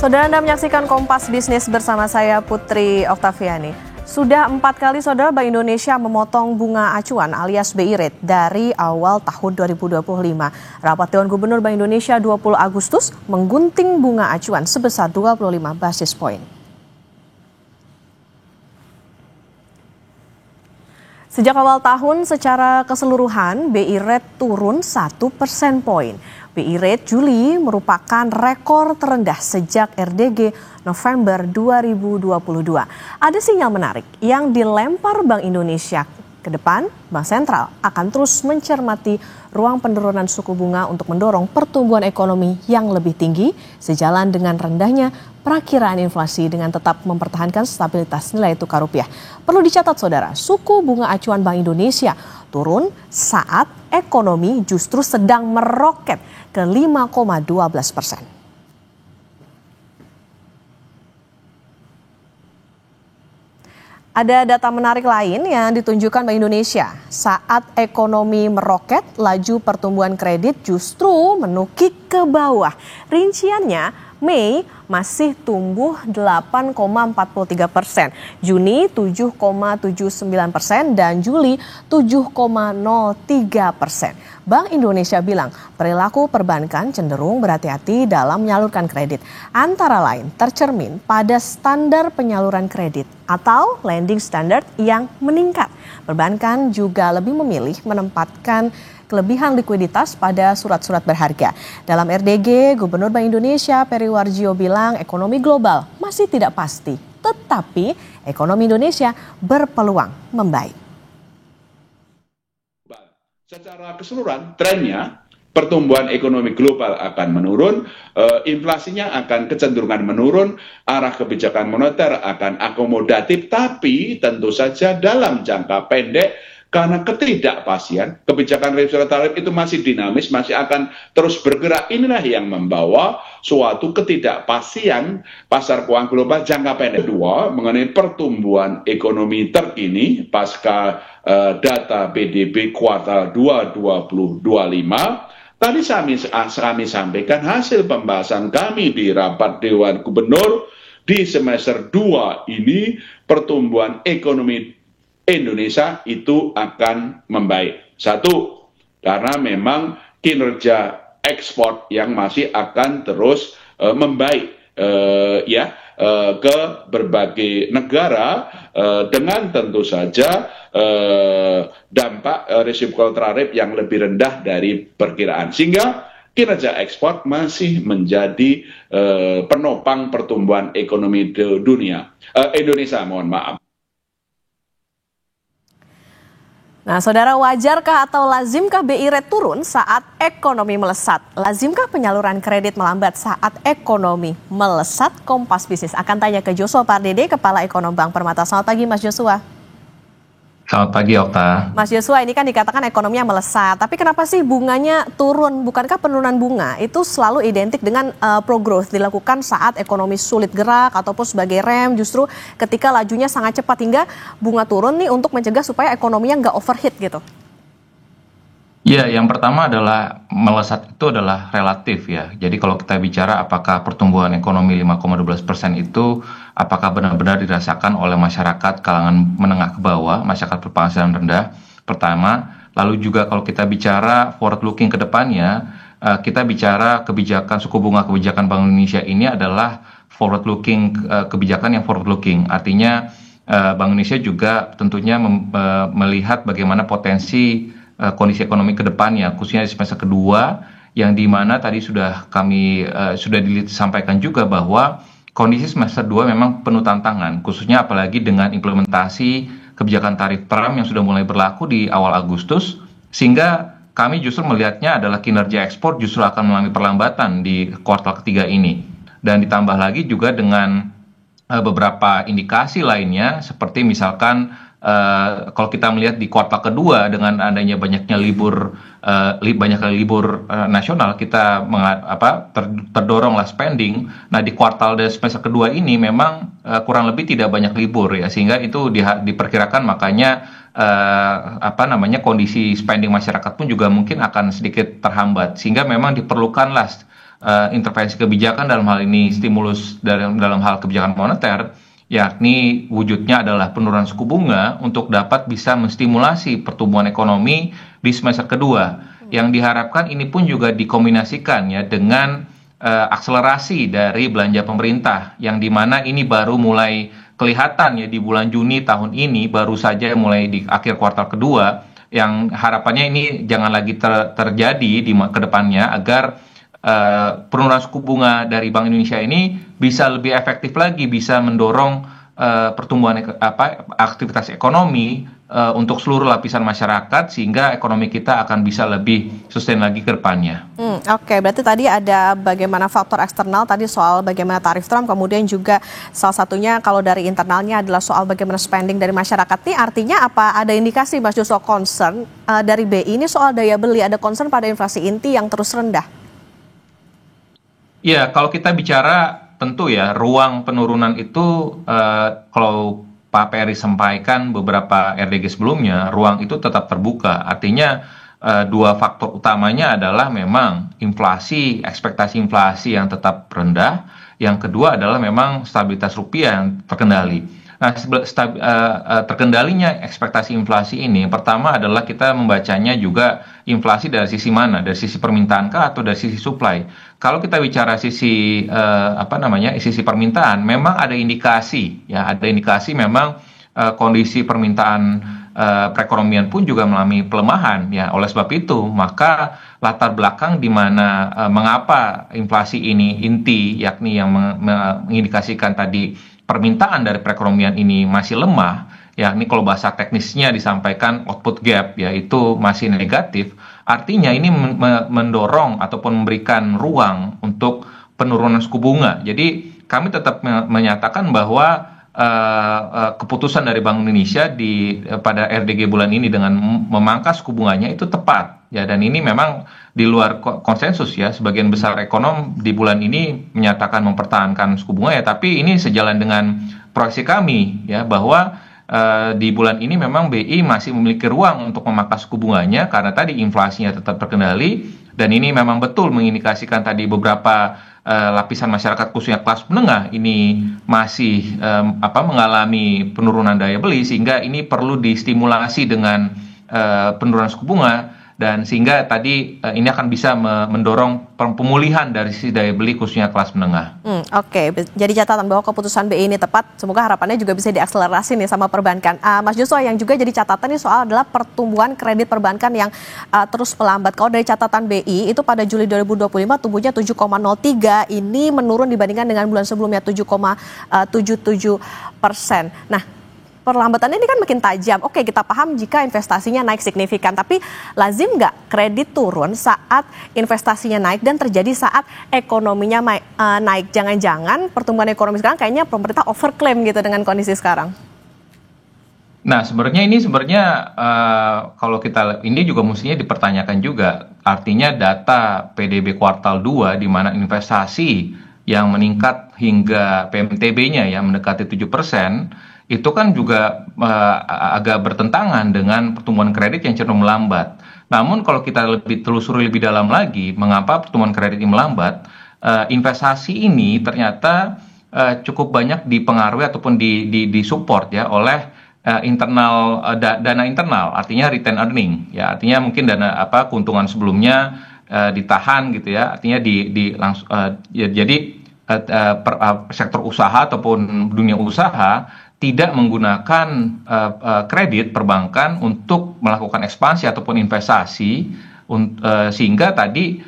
Saudara, Anda menyaksikan Kompas Bisnis bersama saya Putri Oktaviani. Sudah 4 kali saudara Bank Indonesia memotong bunga acuan alias BI Rate dari awal tahun 2025. Rapat Dewan Gubernur Bank Indonesia 20 Agustus menggunting bunga acuan sebesar 25 basis poin. Sejak awal tahun secara keseluruhan BI Rate turun 1 persen poin. BI Rate Juli merupakan rekor terendah sejak RDG November 2022. Ada sinyal menarik yang dilempar Bank Indonesia. Ke depan, Bank Sentral akan terus mencermati ruang penurunan suku bunga untuk mendorong pertumbuhan ekonomi yang lebih tinggi sejalan dengan rendahnya perakiraan inflasi dengan tetap mempertahankan stabilitas nilai tukar rupiah. Perlu dicatat saudara, suku bunga acuan Bank Indonesia turun saat ekonomi justru sedang meroket ke 5,12%. Ada data menarik lain yang ditunjukkan Bank Indonesia. Saat ekonomi meroket, laju pertumbuhan kredit justru menukik ke bawah. Rinciannya, Mei masih tumbuh 8,43%, Juni 7,79% dan Juli 7,03%. Bank Indonesia bilang perilaku perbankan cenderung berhati-hati dalam menyalurkan kredit. Antara lain tercermin pada standar penyaluran kredit atau lending standard yang meningkat. Perbankan juga lebih memilih menempatkan kelebihan likuiditas pada surat-surat berharga. Dalam RDG, Gubernur Bank Indonesia Peri Warjio bilang ekonomi global masih tidak pasti, tetapi ekonomi Indonesia berpeluang membaik. Secara keseluruhan, trennya pertumbuhan ekonomi global akan menurun, inflasinya akan kecenderungan menurun, arah kebijakan moneter akan akomodatif, tapi tentu saja dalam jangka pendek karena ketidakpastian, kebijakan reserve tarif itu masih dinamis, masih akan terus bergerak. Inilah yang membawa suatu ketidakpastian pasar keuangan global jangka pendek. Dua, mengenai pertumbuhan ekonomi terkini pasca data PDB kuartal 2 2025. Tadi kami sampaikan hasil pembahasan kami di rapat Dewan Gubernur di semester 2 ini pertumbuhan ekonomi Indonesia itu akan membaik. Satu, karena memang kinerja ekspor yang masih akan terus membaik ke berbagai negara dengan tentu saja dampak resiprokal tarif yang lebih rendah dari perkiraan. Sehingga kinerja ekspor masih menjadi penopang pertumbuhan ekonomi dunia. Indonesia, mohon maaf. Nah, saudara, wajarkah atau lazimkah BI Rate turun saat ekonomi melesat? Lazimkah penyaluran kredit melambat saat ekonomi melesat? Kompas Bisnis akan tanya ke Joshua Pardede, Kepala Ekonom Bank Permata. Selamat pagi, Mas Joshua. Selamat pagi, Okta. Mas Joshua, ini kan dikatakan ekonominya melesat, tapi kenapa sih bunganya turun? Bukankah penurunan bunga itu selalu identik dengan pro-growth dilakukan saat ekonomi sulit gerak ataupun sebagai rem, justru ketika lajunya sangat cepat hingga bunga turun nih untuk mencegah supaya ekonominya nggak overheat gitu? Ya, yang pertama adalah melesat itu adalah relatif ya. Jadi kalau kita bicara apakah pertumbuhan ekonomi 5,12% itu apakah benar-benar dirasakan oleh masyarakat kalangan menengah ke bawah, masyarakat berpenghasilan rendah, pertama. Lalu juga kalau kita bicara forward looking ke depannya, kita bicara kebijakan suku bunga kebijakan Bank Indonesia ini adalah forward looking, kebijakan yang forward looking. Artinya Bank Indonesia juga tentunya melihat bagaimana potensi kondisi ekonomi ke depannya, khususnya di semester kedua, yang dimana tadi sudah disampaikan juga bahwa kondisi semester 2 memang penuh tantangan, khususnya apalagi dengan implementasi kebijakan tarif Trump yang sudah mulai berlaku di awal Agustus, sehingga kami justru melihatnya adalah kinerja ekspor justru akan mengalami perlambatan di kuartal ketiga ini. Dan ditambah lagi juga dengan beberapa indikasi lainnya, seperti misalkan kalau kita melihat di kuartal kedua dengan adanya banyaknya libur nasional, kita terdoronglah spending. Nah, di kuartal dan semester kedua ini memang kurang lebih tidak banyak libur ya, sehingga itu diperkirakan makanya kondisi spending masyarakat pun juga mungkin akan sedikit terhambat, sehingga memang diperlukanlah intervensi kebijakan, dalam hal ini stimulus dalam hal kebijakan moneter, yakni wujudnya adalah penurunan suku bunga untuk dapat bisa menstimulasi pertumbuhan ekonomi di semester kedua. Yang diharapkan ini pun juga dikombinasikan ya dengan akselerasi dari belanja pemerintah, yang dimana ini baru mulai kelihatan ya di bulan Juni tahun ini, baru saja mulai di akhir kuartal kedua, yang harapannya ini jangan lagi terjadi di kedepannya, agar penurunan suku bunga dari Bank Indonesia ini bisa lebih efektif lagi, bisa mendorong pertumbuhan aktivitas ekonomi untuk seluruh lapisan masyarakat, sehingga ekonomi kita akan bisa lebih sustain lagi ke depannya. Oke, berarti tadi ada bagaimana faktor eksternal, tadi soal bagaimana tarif Trump, kemudian juga salah satunya kalau dari internalnya adalah soal bagaimana spending dari masyarakat. Ini artinya apa? Ada indikasi Mas Joshua concern dari BI ini soal daya beli, ada concern pada inflasi inti yang terus rendah? Ya, kalau kita bicara tentu ya ruang penurunan itu, kalau Pak Peri sampaikan beberapa RDG sebelumnya, ruang itu tetap terbuka. Artinya dua faktor utamanya adalah memang inflasi, ekspektasi inflasi yang tetap rendah. Yang kedua adalah memang stabilitas rupiah yang terkendali. Nah, terkendalinya ekspektasi inflasi ini, pertama adalah kita membacanya juga inflasi dari sisi mana, dari sisi permintaan kah atau dari sisi supply. Kalau kita bicara sisi sisi permintaan, memang ada indikasi memang kondisi permintaan perekonomian pun juga mengalami pelemahan ya. Oleh sebab itu, maka latar belakang di mana mengapa inflasi ini inti, yakni yang mengindikasikan tadi permintaan dari perekonomian ini masih lemah, yakni kalau bahasa teknisnya disampaikan output gap, yaitu masih negatif. Artinya ini mendorong ataupun memberikan ruang untuk penurunan suku bunga. Jadi kami tetap menyatakan bahwa keputusan dari Bank Indonesia pada RDG bulan ini dengan memangkas suku bunganya itu tepat ya, dan ini memang di luar konsensus ya. Sebagian besar ekonom di bulan ini menyatakan mempertahankan suku bunga ya, tapi ini sejalan dengan proyeksi kami ya, bahwa di bulan ini memang BI masih memiliki ruang untuk memangkas suku bunganya karena tadi inflasinya tetap terkendali, dan ini memang betul mengindikasikan tadi beberapa lapisan masyarakat khususnya kelas menengah ini masih mengalami penurunan daya beli, sehingga ini perlu distimulasi dengan penurunan suku bunga, dan sehingga tadi ini akan bisa mendorong pemulihan dari sisi daya beli khususnya kelas menengah. Oke, jadi catatan bahwa keputusan BI ini tepat, semoga harapannya juga bisa diakselerasi nih sama perbankan. Mas Joshua, yang juga jadi catatan ini soal adalah pertumbuhan kredit perbankan yang terus melambat. Kalau dari catatan BI itu pada Juli 2025 tumbuhnya 7,03, ini menurun dibandingkan dengan bulan sebelumnya 7,77%. Nah, perlambatannya ini kan makin tajam. Oke, kita paham jika investasinya naik signifikan, tapi lazim nggak kredit turun saat investasinya naik dan terjadi saat ekonominya naik? Jangan-jangan pertumbuhan ekonomi sekarang kayaknya pemerintah overclaim gitu dengan kondisi sekarang. Nah, sebenarnya kalau kita ini juga mestinya dipertanyakan juga. Artinya data PDB kuartal 2 di mana investasi yang meningkat hingga PMTB-nya ya mendekati 7%, itu kan juga agak bertentangan dengan pertumbuhan kredit yang cenderung melambat. Namun kalau kita telusuri lebih dalam lagi, mengapa pertumbuhan kredit ini melambat? Investasi ini ternyata cukup banyak dipengaruhi ataupun disupport ya oleh dana internal, artinya retained earning ya, artinya mungkin dana keuntungan sebelumnya ditahan gitu ya, artinya jadi sektor usaha ataupun dunia usaha tidak menggunakan kredit perbankan untuk melakukan ekspansi ataupun investasi, sehingga tadi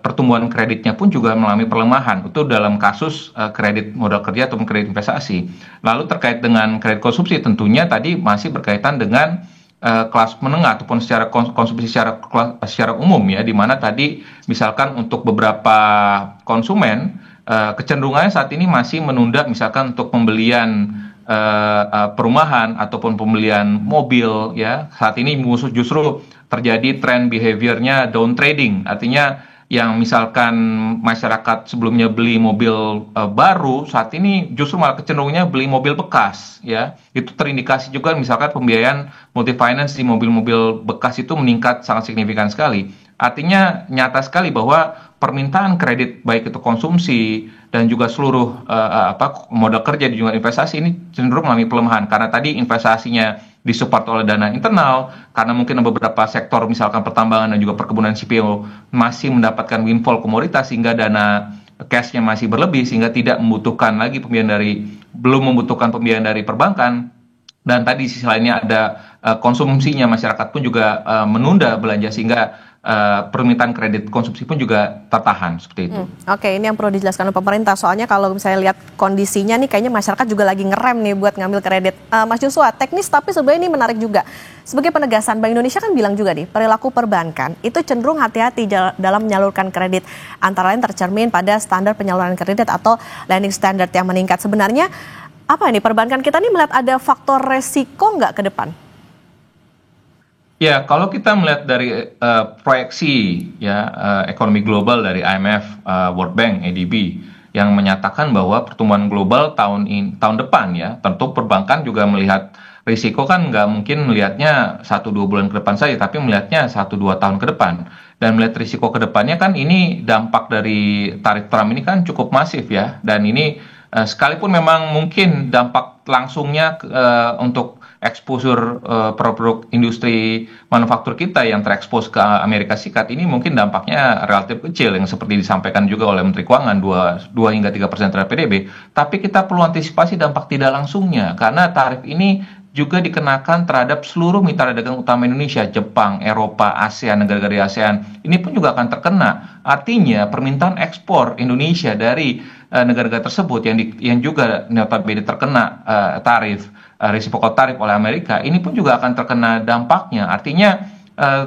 pertumbuhan kreditnya pun juga mengalami pelemahan. Itu dalam kasus kredit modal kerja ataupun kredit investasi. Lalu terkait dengan kredit konsumsi, tentunya tadi masih berkaitan dengan kelas menengah ataupun secara konsumsi secara umum ya, di mana tadi misalkan untuk beberapa konsumen kecenderungannya saat ini masih menunda misalkan untuk pembelian perumahan ataupun pembelian mobil ya. Saat ini justru terjadi tren behaviornya down trading, artinya yang misalkan masyarakat sebelumnya beli mobil baru, saat ini justru malah kecenderungannya beli mobil bekas ya. Itu terindikasi juga misalkan pembiayaan multi finance di mobil-mobil bekas itu meningkat sangat signifikan sekali. Artinya nyata sekali bahwa permintaan kredit baik itu konsumsi dan juga seluruh modal kerja dan juga investasi ini cenderung mengalami pelemahan karena tadi investasinya disupport oleh dana internal karena mungkin beberapa sektor misalkan pertambangan dan juga perkebunan CPO masih mendapatkan windfall komoditas sehingga dana cash-nya masih berlebih sehingga tidak membutuhkan lagi belum membutuhkan pembiayaan dari perbankan. Dan tadi sisi lainnya ada konsumsinya masyarakat pun juga menunda belanja sehingga permintaan kredit konsumsi pun juga tertahan seperti itu. Oke, ini yang perlu dijelaskan oleh pemerintah. Soalnya kalau misalnya lihat kondisinya nih kayaknya masyarakat juga lagi ngerem nih buat ngambil kredit. Mas Joshua, teknis tapi sebenarnya ini menarik juga. Sebagai penegasan, Bank Indonesia kan bilang juga nih, perilaku perbankan itu cenderung hati-hati dalam menyalurkan kredit. Antara lain tercermin pada standar penyaluran kredit atau lending standard yang meningkat. Sebenarnya apa ini perbankan kita nih melihat ada faktor resiko nggak ke depan? Ya, kalau kita melihat dari proyeksi ekonomi global dari IMF, World Bank, ADB yang menyatakan bahwa pertumbuhan global tahun depan ya, tentu perbankan juga melihat risiko kan nggak mungkin melihatnya 1-2 bulan ke depan saja, tapi melihatnya 1-2 tahun ke depan. Dan melihat risiko ke depannya kan ini dampak dari tarif Trump ini kan cukup masif ya, dan ini sekalipun memang mungkin dampak langsungnya untuk exposure produk industri manufaktur kita yang terekspos ke Amerika Serikat ini mungkin dampaknya relatif kecil yang seperti disampaikan juga oleh Menteri Keuangan 2 hingga 3% terhadap PDB. Tapi kita perlu antisipasi dampak tidak langsungnya karena tarif ini juga dikenakan terhadap seluruh mitra dagang utama Indonesia, Jepang, Eropa, ASEAN, negara-negara ASEAN. Ini pun juga akan terkena. Artinya permintaan ekspor Indonesia dari negara-negara tersebut yang juga notabene terkena risiko tarif oleh Amerika, ini pun juga akan terkena dampaknya. Artinya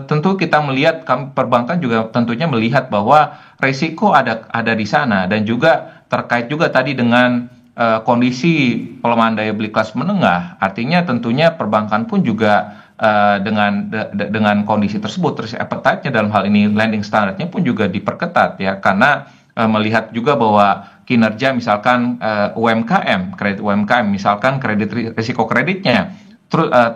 tentu kita melihat, perbankan juga tentunya melihat bahwa risiko ada di sana dan juga terkait juga tadi dengan kondisi pelemahan daya beli kelas menengah. Artinya tentunya perbankan pun juga dengan kondisi tersebut, terus appetite-nya dalam hal ini lending standarnya pun juga diperketat ya, karena melihat juga bahwa kinerja misalkan UMKM, kredit UMKM, misalkan risiko kreditnya,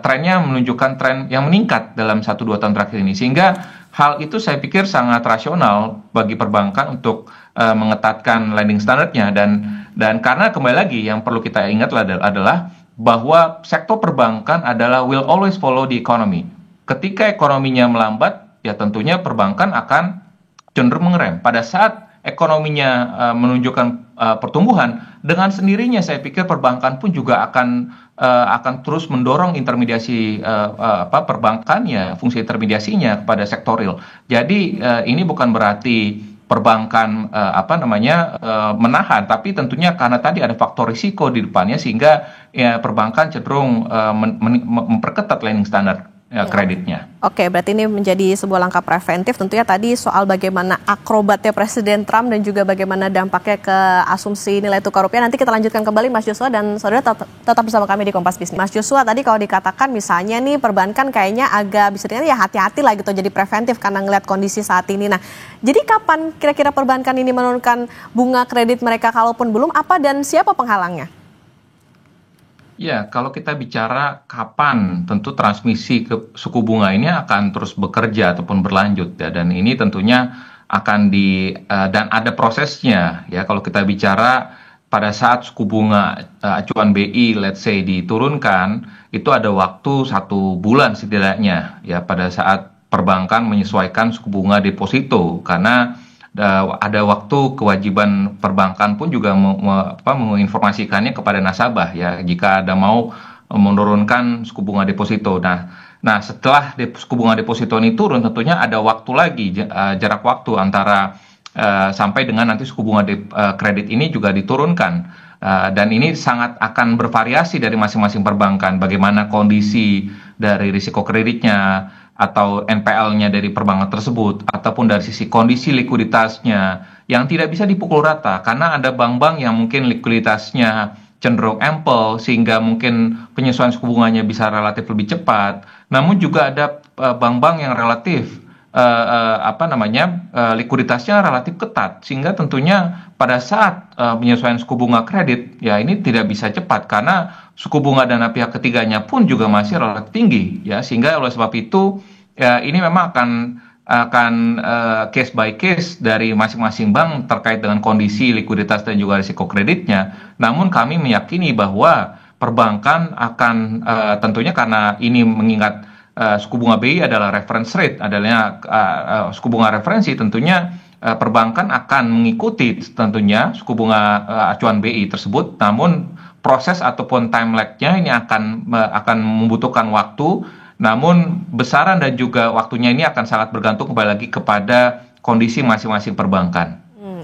trennya menunjukkan tren yang meningkat dalam 1-2 tahun terakhir ini. Sehingga hal itu saya pikir sangat rasional bagi perbankan untuk mengetatkan lending standarnya. Dan karena kembali lagi yang perlu kita ingat adalah bahwa sektor perbankan adalah will always follow the economy. Ketika ekonominya melambat, ya tentunya perbankan akan cenderung mengerem. Pada saat ekonominya menunjukkan pertumbuhan, dengan sendirinya saya pikir perbankan pun juga akan terus mendorong intermediasi perbankannya, fungsi intermediasinya kepada sektor real. Jadi ini bukan berarti perbankan menahan, tapi tentunya karena tadi ada faktor risiko di depannya sehingga ya, perbankan cenderung memperketat lending standar kreditnya. Oke, berarti ini menjadi sebuah langkah preventif. Tentunya tadi soal bagaimana akrobatnya Presiden Trump dan juga bagaimana dampaknya ke asumsi nilai tukar rupiah. Nanti kita lanjutkan kembali Mas Joshua dan saudara tetap bersama kami di Kompas Bisnis. Mas Joshua, tadi kalau dikatakan misalnya nih perbankan kayaknya agak bisa dikatakan ya hati-hati lah gitu jadi preventif karena ngelihat kondisi saat ini. Nah, jadi kapan kira-kira perbankan ini menurunkan bunga kredit mereka kalaupun belum, apa dan siapa penghalangnya? Ya, kalau kita bicara kapan, tentu transmisi ke suku bunga ini akan terus bekerja ataupun berlanjut ya, dan ini tentunya akan dan ada prosesnya ya. Kalau kita bicara pada saat suku bunga acuan BI, let's say diturunkan, itu ada waktu 1 bulan setidaknya ya pada saat perbankan menyesuaikan suku bunga deposito karena ada waktu kewajiban perbankan pun juga menginformasikannya kepada nasabah ya jika ada mau menurunkan suku bunga deposito. Nah setelah suku bunga deposito ini turun tentunya ada waktu lagi jarak waktu antara sampai dengan nanti suku bunga kredit ini juga diturunkan dan ini sangat akan bervariasi dari masing-masing perbankan bagaimana kondisi dari risiko kreditnya atau NPL-nya dari perbankan tersebut, ataupun dari sisi kondisi likuiditasnya yang tidak bisa dipukul rata, karena ada bank-bank yang mungkin likuiditasnya cenderung ample, sehingga mungkin penyesuaian suku bunganya bisa relatif lebih cepat, namun juga ada bank-bank yang relatif likuiditasnya relatif ketat, sehingga tentunya pada saat penyesuaian suku bunga kredit, ya ini tidak bisa cepat, karena suku bunga dana pihak ketiganya pun juga masih relatif tinggi, ya sehingga oleh sebab itu ya ini memang akan case by case dari masing-masing bank terkait dengan kondisi likuiditas dan juga risiko kreditnya. Namun kami meyakini bahwa perbankan akan tentunya karena ini mengingat suku bunga BI adalah reference rate, adalah suku bunga referensi, tentunya perbankan akan mengikuti tentunya suku bunga acuan BI tersebut. Namun proses ataupun time lag-nya ini akan membutuhkan waktu. Namun besaran dan juga waktunya ini akan sangat bergantung kembali lagi kepada kondisi masing-masing perbankan.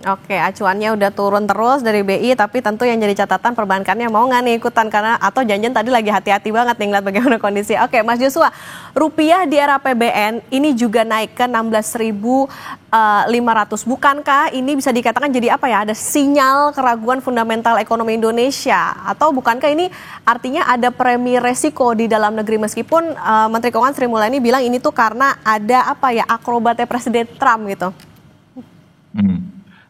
Oke, acuannya udah turun terus dari BI, tapi tentu yang jadi catatan perbankannya mau nggak nih ikutan, karena atau janjian tadi lagi hati-hati banget nih ngeliat bagaimana kondisi. Oke, Mas Joshua, rupiah di era APBN ini juga naik ke 16.500. Bukankah ini bisa dikatakan jadi apa ya? Ada sinyal keraguan fundamental ekonomi Indonesia, atau bukankah ini artinya ada premi resiko di dalam negeri, meskipun Menteri Keuangan Sri Mulyani bilang ini tuh karena ada apa ya, akrobatnya Presiden Trump gitu.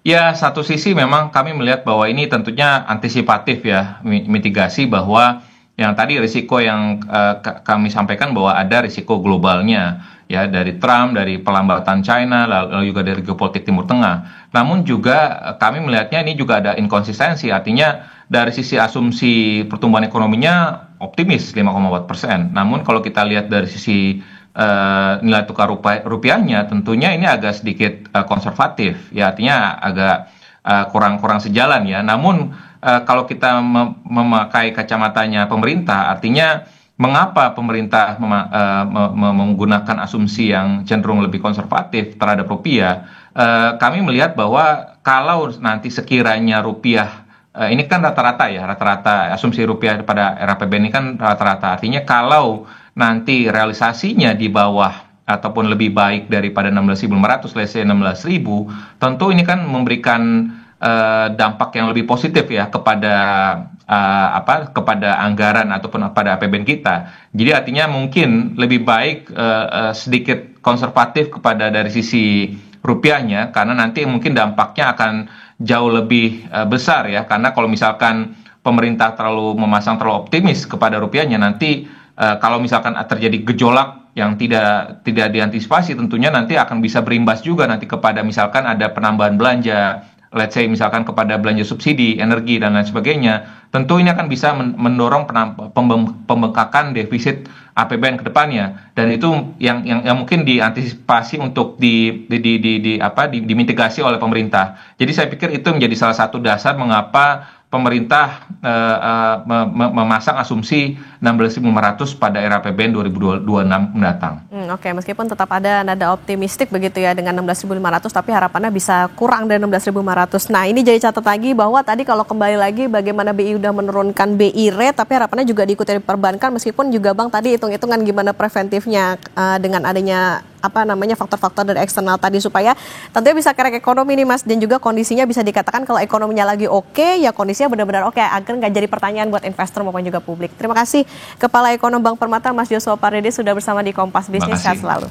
Ya, satu sisi memang kami melihat bahwa ini tentunya antisipatif ya, mitigasi bahwa yang tadi risiko yang kami sampaikan bahwa ada risiko globalnya ya, dari Trump, dari pelambatan China, lalu juga dari geopolitik Timur Tengah. Namun juga kami melihatnya ini juga ada inkonsistensi, artinya dari sisi asumsi pertumbuhan ekonominya optimis 5,4%. Namun kalau kita lihat dari sisi nilai tukar rupiahnya tentunya ini agak sedikit konservatif ya, artinya agak kurang sejalan ya. Namun kalau kita memakai kacamatanya pemerintah, artinya mengapa pemerintah menggunakan asumsi yang cenderung lebih konservatif terhadap rupiah? Kami melihat bahwa kalau nanti sekiranya rupiah ini kan rata-rata asumsi rupiah pada era APBN ini kan rata-rata, artinya kalau nanti realisasinya di bawah ataupun lebih baik daripada 16.500, let's say 16.000, tentu ini kan memberikan dampak yang lebih positif ya kepada anggaran ataupun pada APBN kita. Jadi artinya mungkin lebih baik sedikit konservatif dari sisi rupiahnya, karena nanti mungkin dampaknya akan jauh lebih besar ya, karena kalau misalkan pemerintah memasang terlalu optimis kepada rupiahnya, nanti kalau misalkan terjadi gejolak yang tidak diantisipasi, tentunya nanti akan bisa berimbas juga nanti kepada misalkan ada penambahan belanja, let's say misalkan kepada belanja subsidi, energi dan lain sebagainya. Tentu ini akan bisa mendorong pembengkakan defisit APBN ke depannya, dan itu yang mungkin diantisipasi untuk dimitigasi oleh pemerintah. Jadi saya pikir itu menjadi salah satu dasar mengapa pemerintah memasang asumsi 16.500 pada era APBN 2026 mendatang. Oke, meskipun tetap ada nada optimistik begitu ya dengan 16.500, tapi harapannya bisa kurang dari 16.500. Nah, ini jadi catat lagi bahwa tadi kalau kembali lagi bagaimana BI udah menurunkan BI rate, tapi harapannya juga diikuti dari perbankan, meskipun juga Bang tadi hitung-hitungan gimana preventifnya dengan adanya faktor-faktor dari eksternal tadi, supaya tentunya bisa kerek ekonomi nih Mas, dan juga kondisinya bisa dikatakan kalau ekonominya lagi oke, ya kondisinya benar-benar oke, agar nggak jadi pertanyaan buat investor maupun juga publik. Terima kasih Kepala Ekonom Bank Permata Mas Joshua Pardede sudah bersama di Kompas Bisnis. Sehat selalu.